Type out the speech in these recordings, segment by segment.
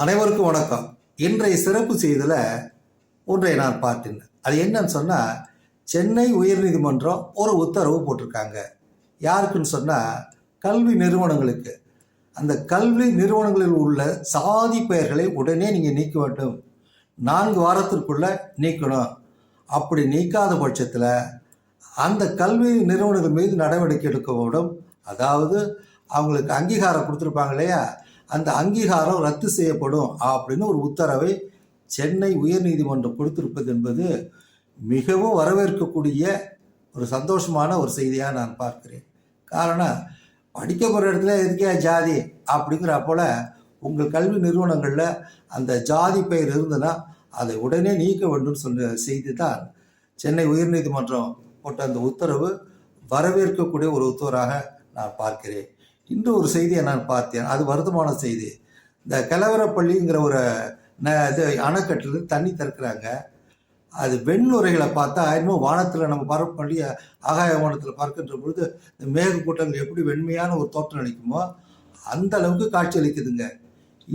அனைவருக்கும் வணக்கம். இன்றைய சிறப்பு செய்தியில் ஒன்றை நான் பார்த்தேன். அது என்னன்னு சொன்னால், சென்னை உயர்நீதிமன்றம் ஒரு உத்தரவு போட்டிருக்காங்க. யாருக்குன்னு சொன்னால், கல்வி நிறுவனங்களுக்கு. அந்த கல்வி நிறுவனங்களில் உள்ள சாதி பெயர்களை உடனே நீங்கள் நீக்க வேண்டும். 4 வாரத்திற்குள்ளே நீக்கணும். அப்படி நீக்காத பட்சத்தில் அந்த கல்வி நிறுவனங்கள் மீது நடவடிக்கை எடுக்கப்படும். அதாவது அவங்களுக்கு அங்கீகாரம் கொடுத்துருப்பாங்க இல்லையா, அந்த அங்கீகாரம் ரத்து செய்யப்படும் அப்படின்னு ஒரு உத்தரவை சென்னை உயர்நீதிமன்றம் கொடுத்திருப்பது என்பது மிகவும் வரவேற்கக்கூடிய ஒரு சந்தோஷமான ஒரு செய்தியாக நான் பார்க்கிறேன். காரணம், படிக்க போகிற இடத்துல எதுக்கே ஜாதி அப்படிங்கிற போல உங்கள் கல்வி நிறுவனங்களில் அந்த ஜாதி பெயர் இருந்ததுன்னா அதை உடனே நீக்க வேண்டும் சொன்ன செய்தி தான் சென்னை உயர்நீதிமன்றம் போட்ட அந்த உத்தரவு வரவேற்கக்கூடிய ஒரு உத்தரவாக நான் பார்க்கிறேன். இன்னும் ஒரு செய்தியை நான் பார்த்தேன், அது வருத்தமான செய்தி. இந்த கலவரப்பள்ளிங்கிற ஒரு இது அணைக்கட்டில் தண்ணி திறக்கிறாங்க. அது வெண்ணுரைகளை பார்த்தா இன்னும் வானத்தில் நம்ம பரப்பள்ளி ஆகாய வானத்தில் பார்க்கின்ற பொழுது இந்த மேகக்கூட்டங்கள் எப்படி வெண்மையான ஒரு தோற்றம் அளிக்குமோ அந்த அளவுக்கு காட்சி அளிக்குதுங்க.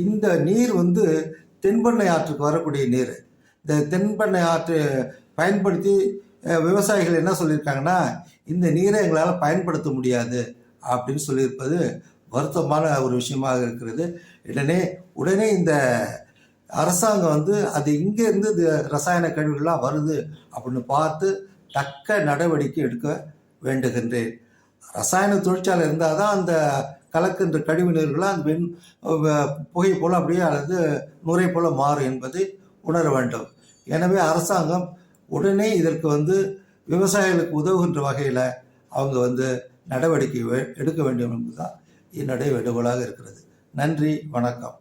இந்த நீர் தென்பெண்ணை ஆற்றுக்கு வரக்கூடிய நீர். இந்த தென்பெண்ணை ஆற்று பயன்படுத்தி விவசாயிகள் என்ன சொல்லியிருக்காங்கன்னா, இந்த நீரை எங்களால் பயன்படுத்த முடியாது அப்படின்னு சொல்லியிருப்பது வருத்தமான ஒரு விஷயமாக இருக்கிறது. உடனே இந்த அரசாங்கம் அது இங்கேருந்து இந்த ரசாயன கழிவுகள்லாம் வருது அப்படின்னு பார்த்து தக்க நடவடிக்கை எடுக்க வேண்டுகின்றேன். ரசாயன தொழிற்சாலை இருந்தால் தான் அந்த கலக்கின்ற கழிவு நீர்களாக அந்த புகை போல் அப்படியே அல்லது நுரை போல் மாறும் என்பதை உணர வேண்டும். எனவே அரசாங்கம் உடனே இதற்கு விவசாயிகளுக்கு உதவுகின்ற வகையில் அவங்க நடவடிக்கை எடுக்க வேண்டும் என்பதுதான் என்னுடைய வேண்டுகோளாக இருக்கிறது. நன்றி, வணக்கம்.